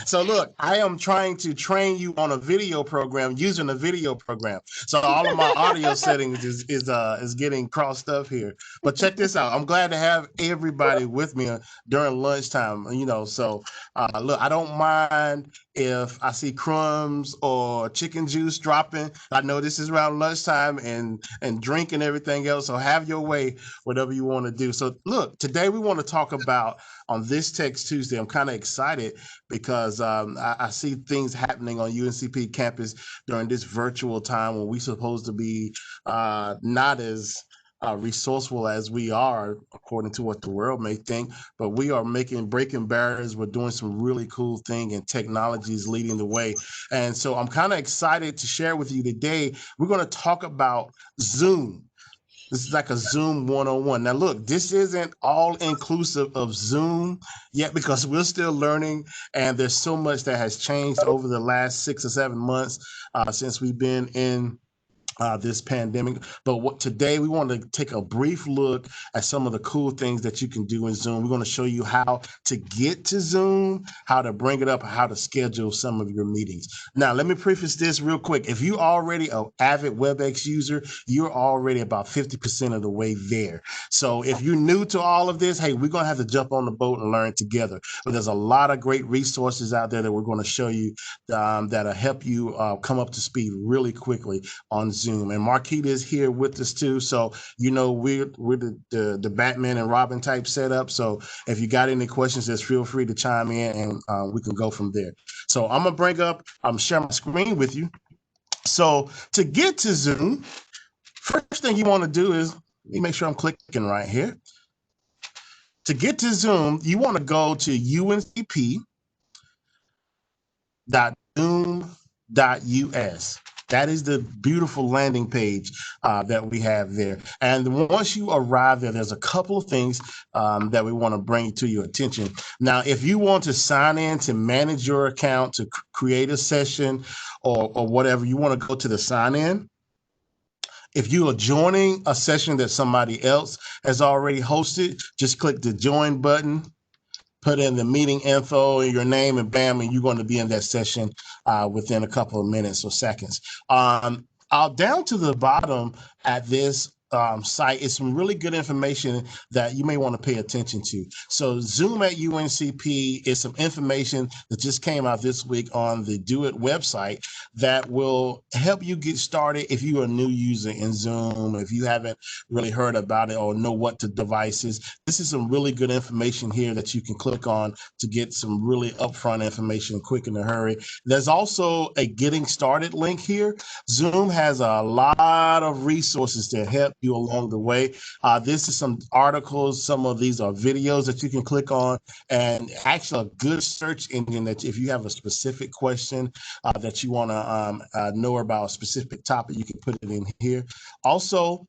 So look, I am trying to train you on a video program using a video program. So all of my audio settings is getting crossed up here. But check this out. I'm glad to have everybody with me during lunchtime. So look, I don't mind if I see crumbs or chicken juice dropping. I know this is around lunchtime and drink and everything else. So have your way, whatever you want to do. So look, today we want to talk about on this Text Tuesday. I'm kind of excited because I see things happening on UNCP campus during this virtual time when we're supposed to be not as resourceful as we are, according to what the world may think, but we are breaking barriers. We're doing some really cool thing, and technology is leading the way. And so I'm kind of excited to share with you today. We're going to talk about Zoom. This is like a Zoom 101. Now, look, this isn't all inclusive of Zoom yet because we're still learning, and there's so much that has changed over the last 6 or 7 months since we've been in this pandemic. But today we want to take a brief look at some of the cool things that you can do in Zoom. We're going to show you how to get to Zoom, how to bring it up, how to schedule some of your meetings. Now, let me preface this real quick. If you're already an avid WebEx user, you're already about 50% of the way there. So if you're new to all of this, hey, we're going to have to jump on the boat and learn together. But there's a lot of great resources out there that we're going to show you that'll help you come up to speed really quickly on Zoom. And Marquita is here with us too. So, we're the Batman and Robin type setup. So if you got any questions, just feel free to chime in and we can go from there. So I'm going to share my screen with you. So to get to Zoom, first thing you want to do is, let me make sure I'm clicking right here. To get to Zoom, you want to go to uncp.zoom.us. That is the beautiful landing page that we have there. And once you arrive there, there's a couple of things that we want to bring to your attention. Now, if you want to sign in to manage your account, to create a session or whatever, you want to go to the sign in. If you are joining a session that somebody else has already hosted, just click the join button. Put in the meeting info, your name, and bam, and you're going to be in that session within a couple of minutes or seconds. Down to the bottom at this site is some really good information that you may want to pay attention to. So Zoom at UNCP is some information that just came out this week on the Do It website that will help you get started if you're a new user in Zoom, if you haven't really heard about it or know what the device is. This is some really good information here that you can click on to get some really upfront information quick in a hurry. There's also a getting started link here. Zoom has a lot of resources to help you along the way. This is some articles. Some of these are videos that you can click on, and actually a good search engine that if you have a specific question that you want to know about a specific topic, you can put it in here. Also,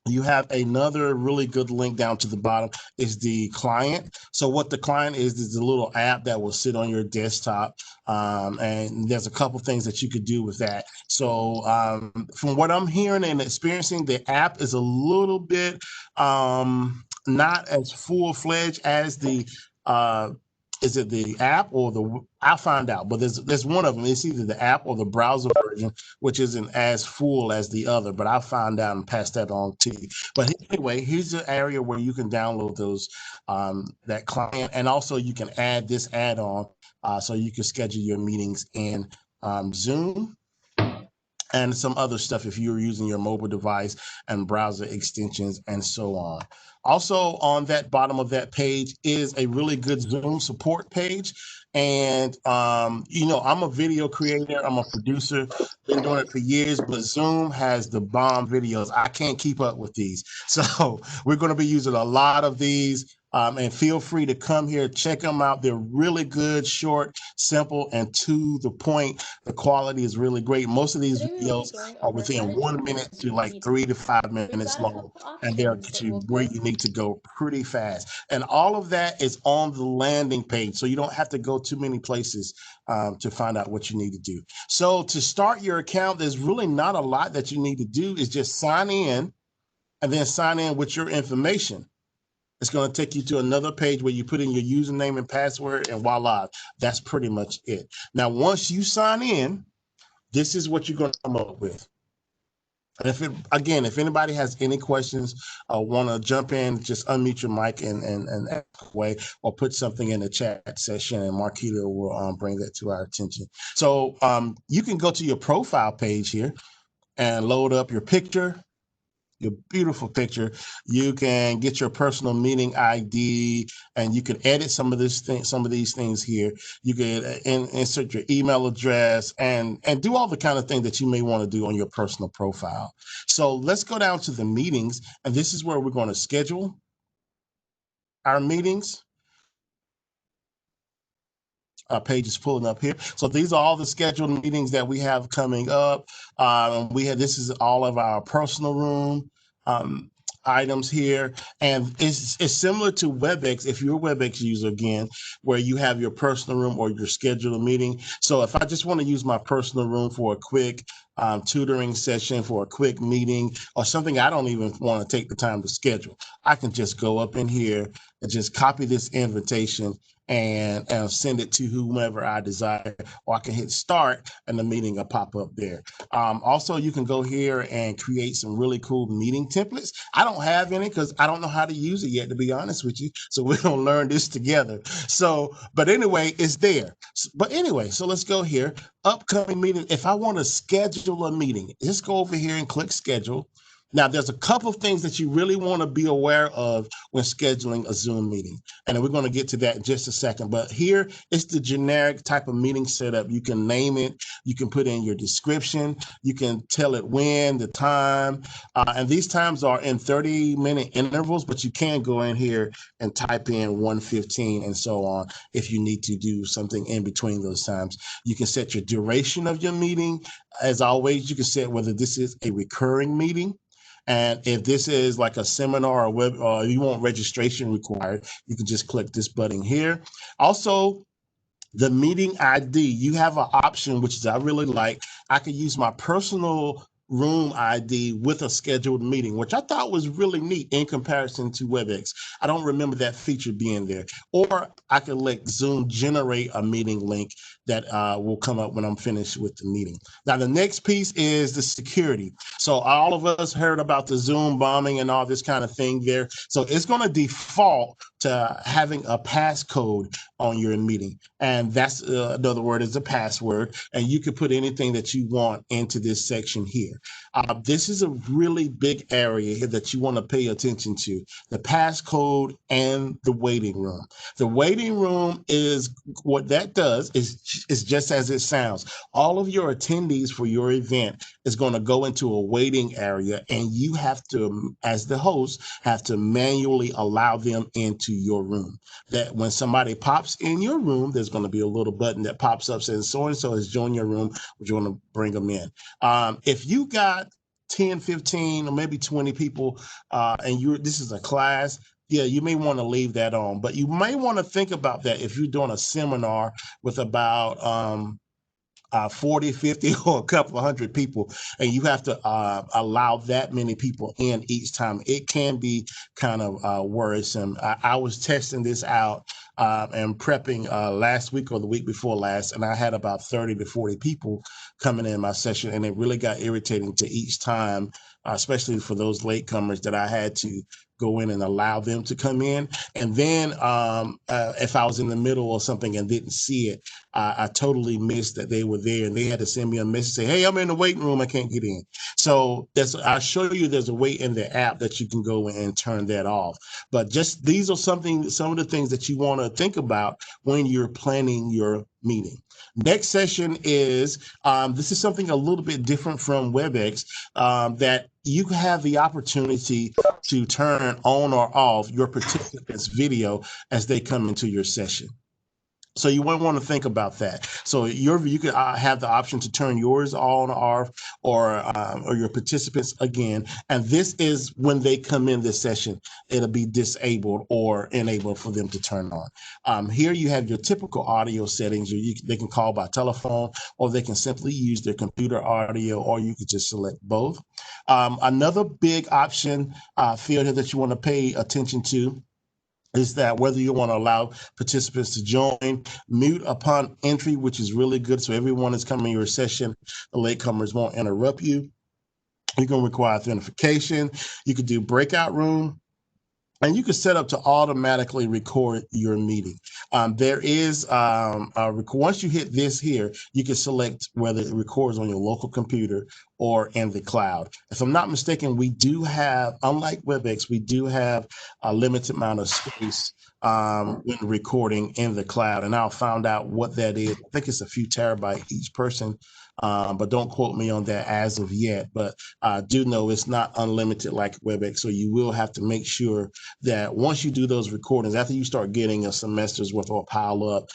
you have another really good link down to the bottom is the client. So what the client is a little app that will sit on your desktop. And there's a couple things that you could do with that. So from what I'm hearing and experiencing, the app is a little bit not as full-fledged as the is it the app or I'll find out, but there's one of them. It's either the app or the browser version, which isn't as full as the other, but I'll find out and pass that on to you. But anyway, here's the area where you can download those, that client, and also you can add this add-on so you can schedule your meetings in Zoom and some other stuff if you're using your mobile device and browser extensions and so on. Also on that bottom of that page is a really good Zoom support page. And, I'm a video creator, I'm a producer, been doing it for years, but Zoom has the bomb videos. I can't keep up with these. So we're going to be using a lot of these. And feel free to come here, check them out. They're really good, short, simple, and to the point. The quality is really great. Most of these videos are within 1 minute to like 3 to 5 minutes long, and they'll get you where you need to go pretty fast. And all of that is on the landing page, so you don't have to go too many places to find out what you need to do. So to start your account, there's really not a lot that you need to do. Is just sign in and then sign in with your information. It's going to take you to another page where you put in your username and password, and voila, that's pretty much it. Now, once you sign in, this is what you're going to come up with. And if anybody has any questions, want to jump in, just unmute your mic and ask away, or put something in the chat session, and Marquita will bring that to our attention. So you can go to your profile page here and load up your picture, your beautiful picture. You can get your personal meeting ID, and you can edit some of these things here. You can insert your email address and do all the kind of thing that you may want to do on your personal profile. So let's go down to the meetings, and this is where we're going to schedule our meetings. Our page is pulling up here. So these are all the scheduled meetings that we have coming up. This is all of our personal room items here, and it's similar to WebEx. If you're a WebEx user, again, where you have your personal room or your scheduled meeting. So if I just want to use my personal room for a quick tutoring session, for a quick meeting, or something I don't even want to take the time to schedule, I can just go up in here and just copy this invitation and send it to whomever I desire, or I can hit start and the meeting will pop up there. Also, you can go here and create some really cool meeting templates. I don't have any because I don't know how to use it yet, to be honest with you. So we're going to learn this together. So, but anyway, it's there. But anyway, so let's go here. Upcoming meeting. If I want to schedule a meeting, just go over here and click schedule. Now, there's a couple of things that you really want to be aware of when scheduling a Zoom meeting, and we're going to get to that in just a second. But here, it's the generic type of meeting setup. You can name it. You can put in your description. You can tell it when, the time, and these times are in 30-minute intervals, but you can go in here and type in 1:15 and so on if you need to do something in between those times. You can set your duration of your meeting. As always, you can set whether this is a recurring meeting. And if this is like a seminar or web, or you want registration required, you can just click this button here. Also, the meeting ID, you have an option, which is I really like. I can use my personal room ID with a scheduled meeting, which I thought was really neat in comparison to WebEx. I don't remember that feature being there. Or I can let Zoom generate a meeting link that will come up when I'm finished with the meeting. Now, the next piece is the security. So all of us heard about the Zoom bombing and all this kind of thing there. So it's going to default to having a passcode on your meeting. And that's another word is a password. And you can put anything that you want into this section here. This is a really big area here that you want to pay attention to, the passcode and the waiting room. The waiting room is what that does is just as it sounds. All of your attendees for your event is going to go into a waiting area, and you have to, as the host, have to manually allow them into your room. That when somebody pops in your room, there's going to be a little button that pops up saying so-and-so has joined your room. Would you want to bring them in? If you got 10, 15, or maybe 20 people, and this is a class, yeah, you may want to leave that on, but you may want to think about that if you're doing a seminar with about 40, 50, or a couple of hundred people, and you have to allow that many people in each time. It can be kind of worrisome. I was testing this out and prepping last week or the week before last, and I had about 30 to 40 people coming in my session, and it really got irritating to each time, especially for those latecomers that I had to go in and allow them to come in. And then if I was in the middle or something and didn't see it, I totally missed that they were there, and they had to send me a message say, hey, I'm in the waiting room, I can't get in. So I'll show you there's a way in the app that you can go in and turn that off. But just these are some of the things that you want to think about when you're planning your meeting. Next session is, this is something a little bit different from WebEx, that you have the opportunity to turn on or off your participants' video as they come into your session. So you might want to think about that. So you could have the option to turn yours on or off, or your participants again. And this is when they come in this session, it'll be disabled or enabled for them to turn on. Here you have your typical audio settings. They can call by telephone, or they can simply use their computer audio, or you could just select both. Another big option field here that you want to pay attention to is that whether you want to allow participants to join, mute upon entry, which is really good. So everyone is coming to your session, the latecomers won't interrupt you. You can require authentication. You could do breakout room. And you can set up to automatically record your meeting. There is once you hit this here, you can select whether it records on your local computer or in the cloud. If I'm not mistaken, we do have, unlike WebEx, we do have a limited amount of space when recording in the cloud. And I'll find out what that is. I think it's a few terabytes each person, but don't quote me on that as of yet. But I do know it's not unlimited like WebEx, so you will have to make sure that once you do those recordings, after you start getting a semester's worth of pile up,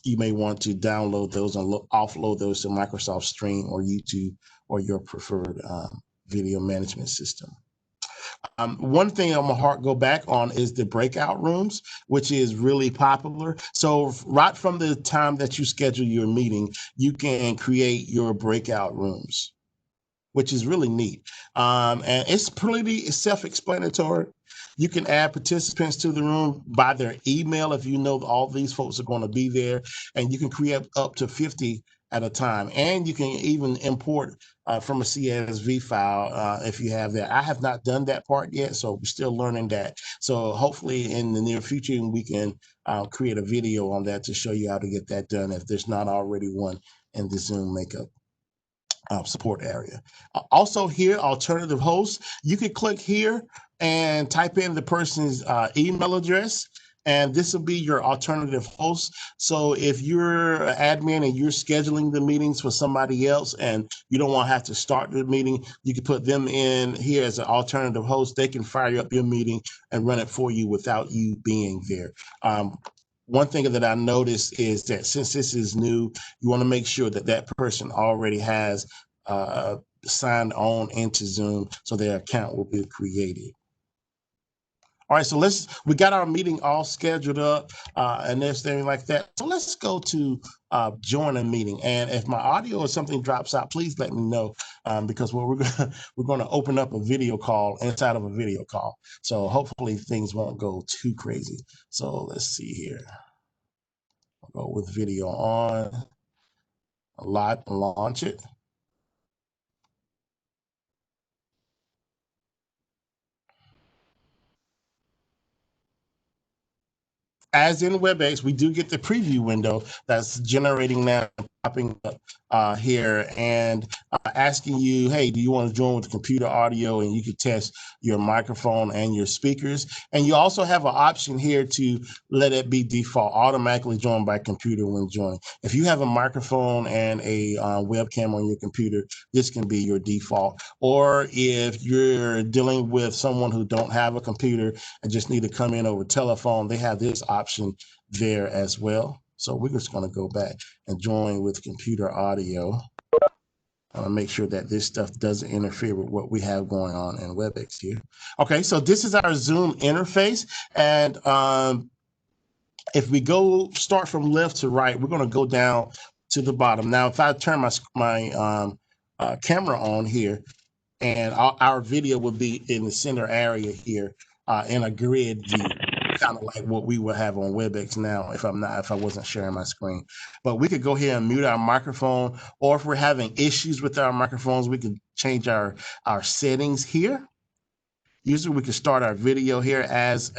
you may want to download those and offload those to Microsoft Stream or YouTube or your preferred video management system. One thing I'm gonna go back on is the breakout rooms, which is really popular. So right from the time that you schedule your meeting, you can create your breakout rooms, which is really neat. And it's pretty self-explanatory. You can add participants to the room by their email if you know all these folks are going to be there, and you can create up to 50 at a time. And you can even import from a CSV file if you have that. I have not done that part yet, so we're still learning that. So hopefully in the near future, we can create a video on that to show you how to get that done if there's not already one in the Zoom makeup support area. Also here, alternative hosts, you can click here and type in the person's email address, and this will be your alternative host. So if you're an admin and you're scheduling the meetings for somebody else and you don't want to have to start the meeting, you can put them in here as an alternative host. They can fire up your meeting and run it for you without you being there. One thing that I noticed is that since this is new, you want to make sure that that person already has signed on into Zoom so their account will be created. All right, so we got our meeting all scheduled up and everything like that. So let's go to join a meeting. And if my audio or something drops out, please let me know because we're gonna open up a video call inside of a video call. So hopefully things won't go too crazy. So let's see here. I'll go with video on, launch it. As in WebEx, we do get the preview window that's generating now, popping up here and asking you, hey, do you want to join with the computer audio? And you can test your microphone and your speakers. And you also have an option here to let it be default, automatically joined by computer when joining. If you have a microphone and a webcam on your computer, this can be your default. Or if you're dealing with someone who don't have a computer and just need to come in over telephone, they have this option there as well. So we're just going to go back and join with computer audio. I want to make sure that this stuff doesn't interfere with what we have going on in WebEx here. Okay, so this is our Zoom interface. And if we start from left to right, we're going to go down to the bottom. Now, if I turn my camera on here, and our video would be in the center area here in a grid view, kind of like what we would have on WebEx now if I wasn't sharing my screen. But we could go here and mute our microphone, or if we're having issues with our microphones, we could change our settings here. Usually we can start our video here as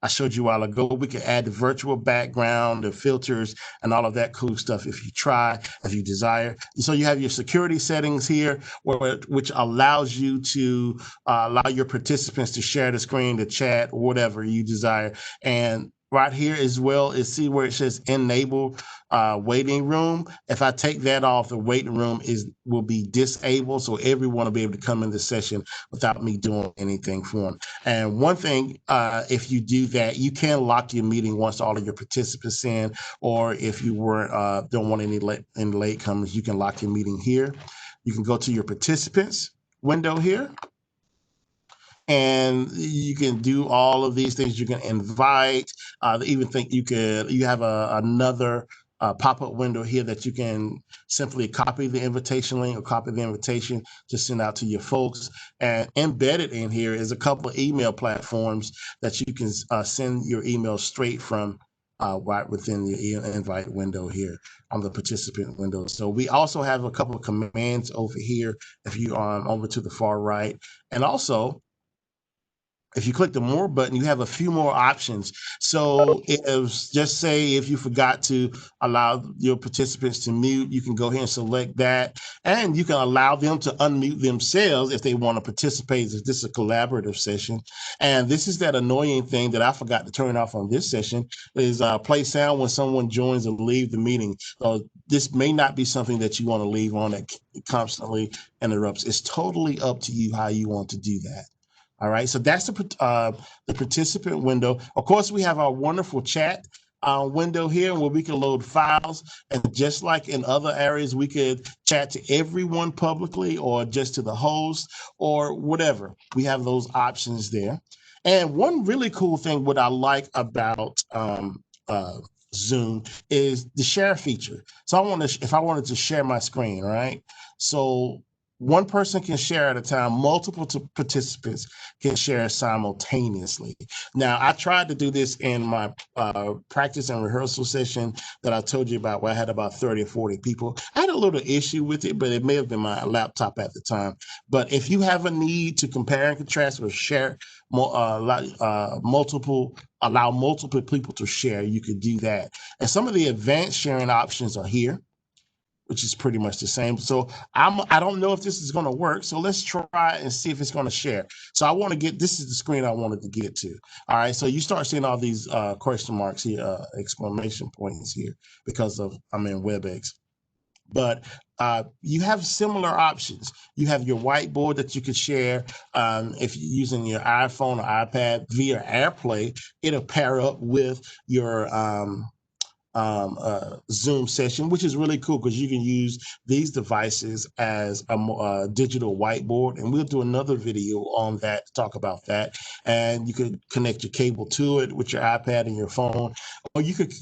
I showed you a while ago. We can add the virtual background, the filters, and all of that cool stuff if you desire. So you have your security settings here, which allows you to allow your participants to share the screen, to chat, or whatever you desire. And right here as well is see where it says enable waiting room. If I take that off, the waiting room will be disabled, so everyone will be able to come in the session without me doing anything for them. And one thing, if you do that, you can lock your meeting once all of your participants in, or if you don't want any latecomers, you can lock your meeting here. You can go to your participants window here, and you can do all of these things. You can invite, even think you have another pop-up window here that you can simply copy the invitation link or copy the invitation to send out to your folks. And embedded in here is a couple of email platforms that you can send your email straight from right within the invite window here on the participant window. So we also have a couple of commands over here if you are over to the far right. And also, if you click the more button, you have a few more options. So if, just say if you forgot to allow your participants to mute, you can go ahead and select that, and you can allow them to unmute themselves if they want to participate. If this is a collaborative session. And this is that annoying thing that I forgot to turn off on this session is play sound when someone joins or leave the meeting. So this may not be something that you want to leave on that constantly interrupts. It's totally up to you how you want to do that. All right, so that's the participant window. Of course, we have our wonderful chat window here where we can load files. And just like in other areas, we could chat to everyone publicly or just to the host or whatever. We have those options there. And one really cool thing, what I like about Zoom is the share feature. So if I wanted to share my screen, right? So one person can share at a time, multiple participants can share simultaneously. Now, I tried to do this in my practice and rehearsal session that I told you about, where I had about 30 or 40 people. I had a little issue with it, but it may have been my laptop at the time. But if you have a need to compare and contrast or share allow multiple people to share, you could do that. And some of the advanced sharing options are here, which is pretty much the same. So I don't know if this is going to work. So let's try and see if it's going to share. So I want to get, this is the screen I wanted to get to. All right. So you start seeing all these question marks here, exclamation points here, because of I'm in WebEx. But you have similar options. You have your whiteboard that you could share. If you're using your iPhone or iPad via AirPlay, it'll pair up with your Zoom session, which is really cool because you can use these devices as a digital whiteboard. And we'll do another video on that to talk about that. And you could connect your cable to it with your iPad and your phone, or you could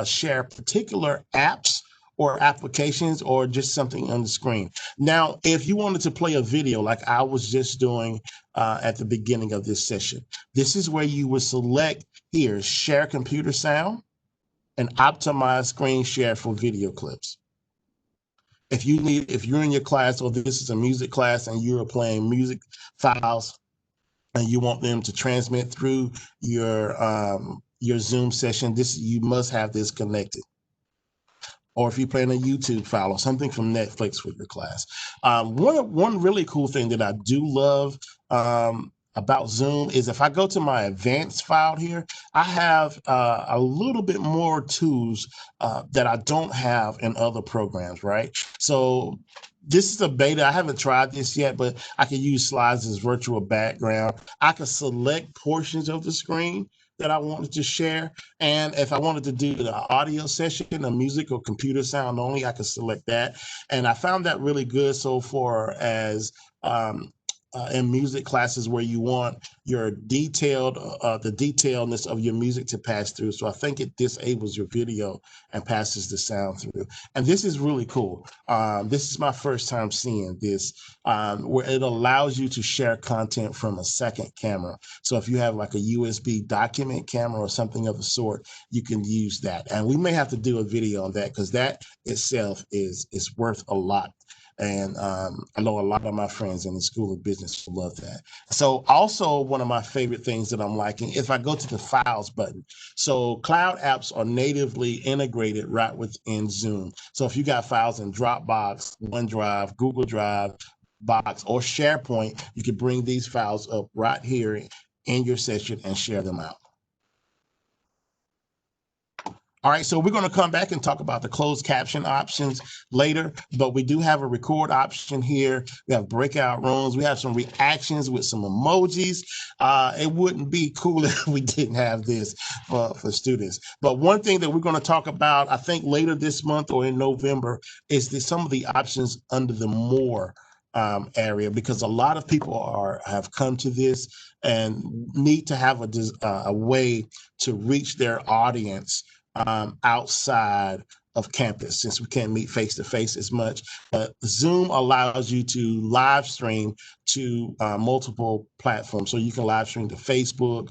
share particular apps or applications or just something on the screen. Now, if you wanted to play a video like I was just doing at the beginning of this session, this is where you would select here, share computer sound, and optimize screen share for video clips. If you're in your class, or this is a music class and you're playing music files and you want them to transmit through your Zoom session, you must have this connected. Or if you're playing a YouTube file or something from Netflix with your class. One really cool thing that I do love about Zoom is if I go to my advanced file here, I have a little bit more tools that I don't have in other programs, right? So this is a beta. I haven't tried this yet, but I can use slides as virtual background. I can select portions of the screen that I wanted to share. And if I wanted to do the audio session, a music or computer sound only, I could select that. And I found that really good so far as in music classes where you want your the detailedness of your music to pass through. So I think it disables your video and passes the sound through. And this is really cool. This is my first time seeing this, where it allows you to share content from a second camera. So if you have like a USB document camera or something of the sort, you can use that. And we may have to do a video on that because that itself is worth a lot. And I know a lot of my friends in the School of Business love that. So also one of my favorite things that I'm liking, if I go to the Files button, so cloud apps are natively integrated right within Zoom. So if you got files in Dropbox, OneDrive, Google Drive, Box, or SharePoint, you can bring these files up right here in your session and share them out. All right, so we're going to come back and talk about the closed caption options later, but we do have a record option here. We have breakout rooms. We have some reactions with some emojis. It wouldn't be cool if we didn't have this for students. But one thing that we're going to talk about, I think later this month or in November, is some of the options under the more area, because a lot of people have come to this and need to have a way to reach their audience outside of campus, since we can't meet face to face as much. But Zoom allows you to live stream to multiple platforms. So you can live stream to Facebook,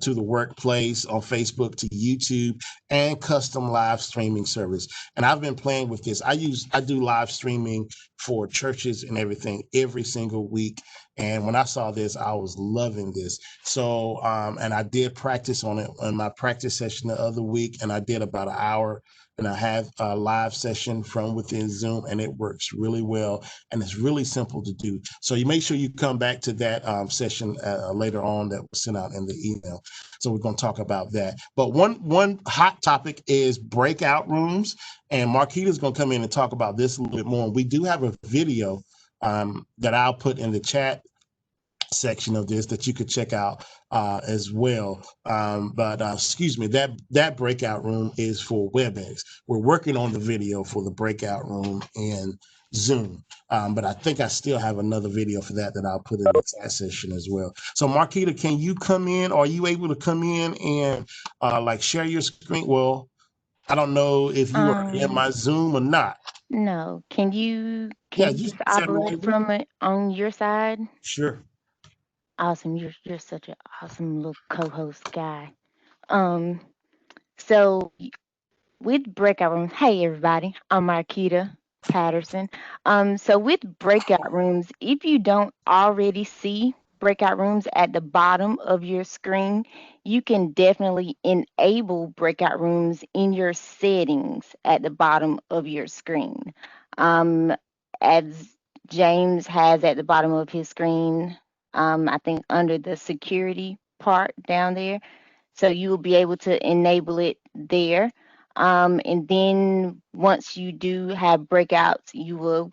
to the workplace, on Facebook, to YouTube, and custom live streaming service. And I've been playing with this. I do live streaming for churches and everything every single week. And when I saw this, I was loving this. So, and I did practice on it on my practice session the other week, and I did about an hour and I have a live session from within Zoom, and it works really well, and it's really simple to do. So you make sure you come back to that session later on that was sent out in the email. So we're going to talk about that. But one hot topic is breakout rooms, and Marquita's going to come in and talk about this a little bit more. We do have a video that I'll put in the chat section of this that you could check out as well. But excuse me, that breakout room is for WebEx. We're working on the video for the breakout room in Zoom. But I think I still have another video for that I'll put in the chat session as well. So Marquita, can you come in? Are you able to come in and like share your screen? Well, I don't know if you are in my Zoom or not. No. Can you Yeah, just just send me operate from it on your side? Sure. Awesome. You're such an awesome little co-host guy. Um, so with breakout rooms, hey everybody, I'm Marquita Patterson. So with breakout rooms, if you don't already see breakout rooms at the bottom of your screen, you can definitely enable breakout rooms in your settings at the bottom of your screen. Um, as James has at the bottom of his screen, I think under the security part down there. So you will be able to enable it there. And then once you do have breakouts, you will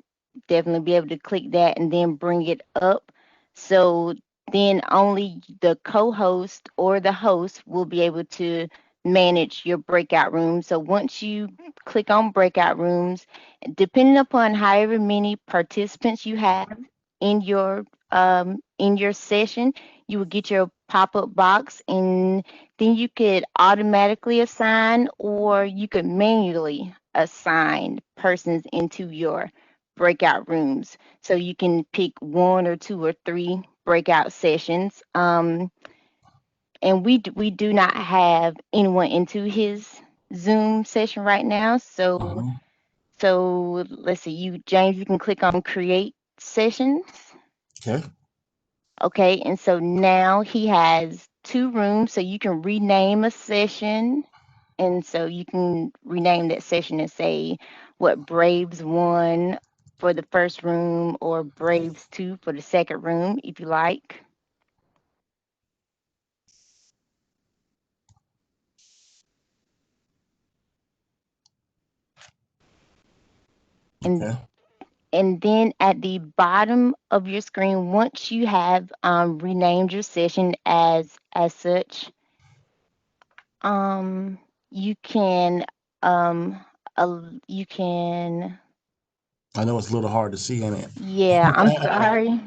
definitely be able to click that and then bring it up. So then only the co-host or the host will be able to manage your breakout room. So once you click on breakout rooms, depending upon however many participants you have in your session, you will get your pop-up box, and then you could automatically assign or you could manually assign persons into your breakout rooms. So you can pick one or two or three breakout sessions. And we do not have anyone into his Zoom session right now. So let's see, James, you can click on create sessions. Okay. Okay, and so now he has two rooms, so you can rename a session. And so you can rename that session and say what Braves 1 for the first room or Braves 2 for the second room, if you like. And Okay. and then at the bottom of your screen, once you have renamed your session as such, um, you can um, you can. I know it's a little hard to see in it. Yeah, I'm sorry.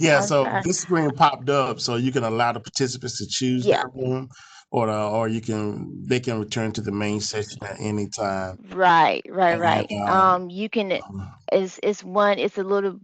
Yeah, I'm so sorry. this screen popped up, so you can allow the participants to choose Yeah, their room, or they can return to the main session at any time. And right. You can it's a little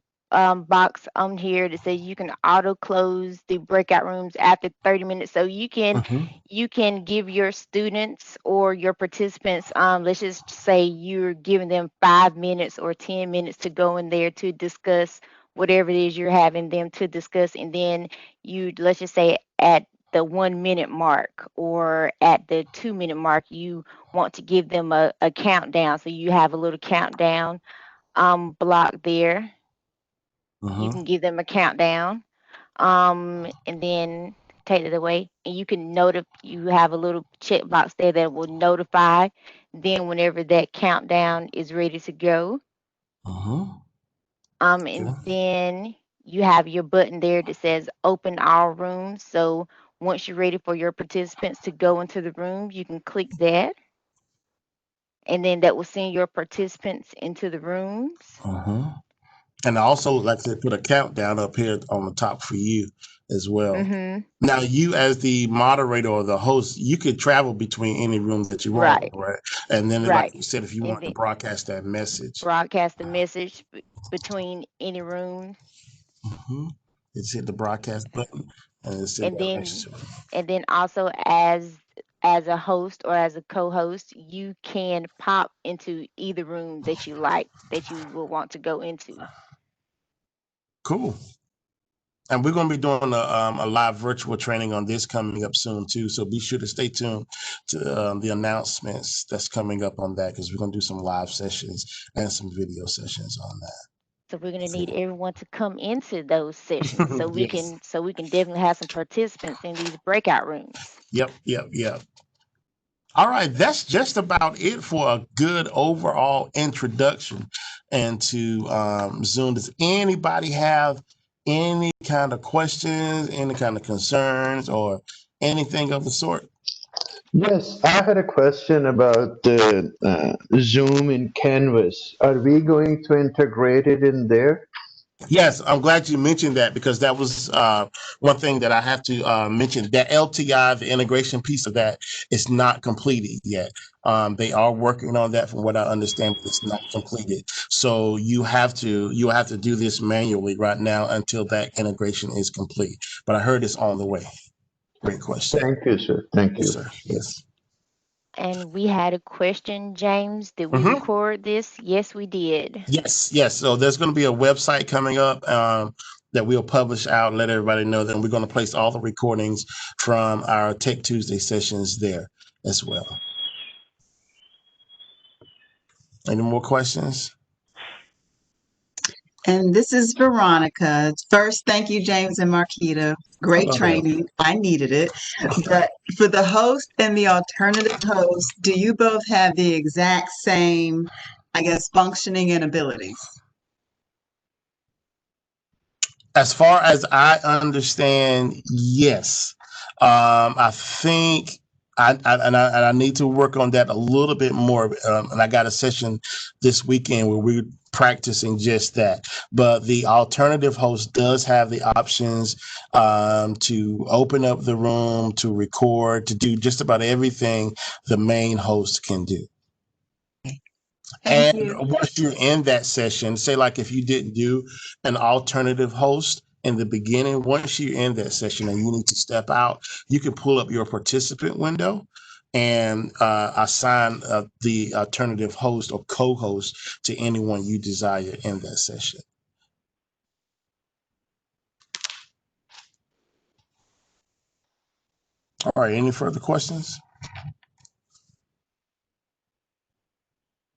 box on here that says you can auto close the breakout rooms after 30 minutes. So mhm, you can give your students or your participants, let's just say you're giving them 5 minutes or 10 minutes to go in there to discuss whatever it is you're having them to discuss, and then you let's just say at the 1 minute mark or at the 2 minute mark, you want to give them a countdown. So you have a little countdown block there. You mhm, can give them a countdown. And then take it away. And you can you have a little checkbox there that will notify then whenever that countdown is ready to go. mhm. And Okay. then you have your button there that says open all rooms. So once you're ready for your participants to go into the room, you can click that, and then that will send your participants into the rooms. Mhm. And I also like to put a countdown up here on the top for you. as well. Mm-hmm. Now, you as the moderator or the host, you could travel between any room that you want, Right. right? And then, like Right. you said, if you And want to then broadcast that message, broadcast the message between any room, mhm, just hit the broadcast button and it's send and directions then to them. also as a host or as a co-host, you can pop into either room that you like, that you will want to go into. Cool. And we're going to be doing a live virtual training on this coming up soon too. So be sure to stay tuned to the announcements that's coming up on that, because we're going to do some live sessions and some video sessions on So we're going to need that. everyone to come into those sessions so we Yes. can definitely have some participants in these breakout rooms. Yep. Yep. Yep. All right, that's just about it for a good overall introduction into Zoom. Does anybody have any kind of questions, any kind of concerns, or anything of the sort? Yes, I had a question about Zoom in Canvas. Are we going to integrate it in there? Yes, I'm glad you mentioned that, because that was one thing that I have to mention. That LTI, the integration piece of that, is not completed yet. They are working on that, from what I understand, but it's not completed. So you'll have to do this manually right now until that integration is complete. But I heard it's on the way. Great question. Thank you, sir. Thank Yes, you. sir. Yes. And we had a question, James. Did we Mhm. record this? Yes, we did. Yes, yes. So there's going to be a website coming up that we'll publish out and let everybody know. Then we're going to place all the recordings from our Tech Tuesday sessions there as well. Any more questions? And this is Veronica. First, thank you, James and Marquita. Great Oh, training. I needed it. But for the host and the alternative host, do you both have the exact same, I guess, functioning and abilities? as far as I understand, yes. I think I need to work on that a little bit more. And I got a session this weekend where we're practicing just that. But the alternative host does have the options to open up the room, to record, to do just about everything the main host can do. Thank And you. once you're in that session, say like if you didn't do an alternative host in the beginning, once you're in that session and you need to step out, you can pull up your participant window and assign the alternative host or co-host to anyone you desire in that session. All right, any further questions?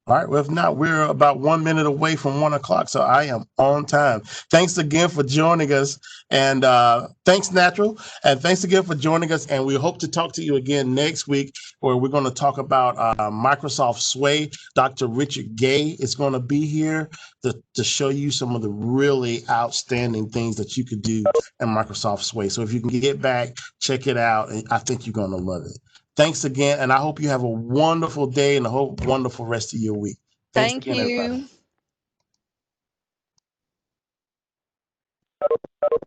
All right. Well, if not, we're about 1 minute away from 1 o'clock, so I am on time. Thanks again for joining us, and thanks, Natural, and thanks again for joining us. And we hope to talk to you again next week, where we're going to talk about Microsoft Sway. Dr. Richard Gay is going to be here to show you some of the really outstanding things that you could do in Microsoft Sway. So if you can get back, check it out, and I think you're going to love it. Thanks again, and I hope you have a wonderful day and a wonderful rest of your week. Thanks Thank again, everybody. you.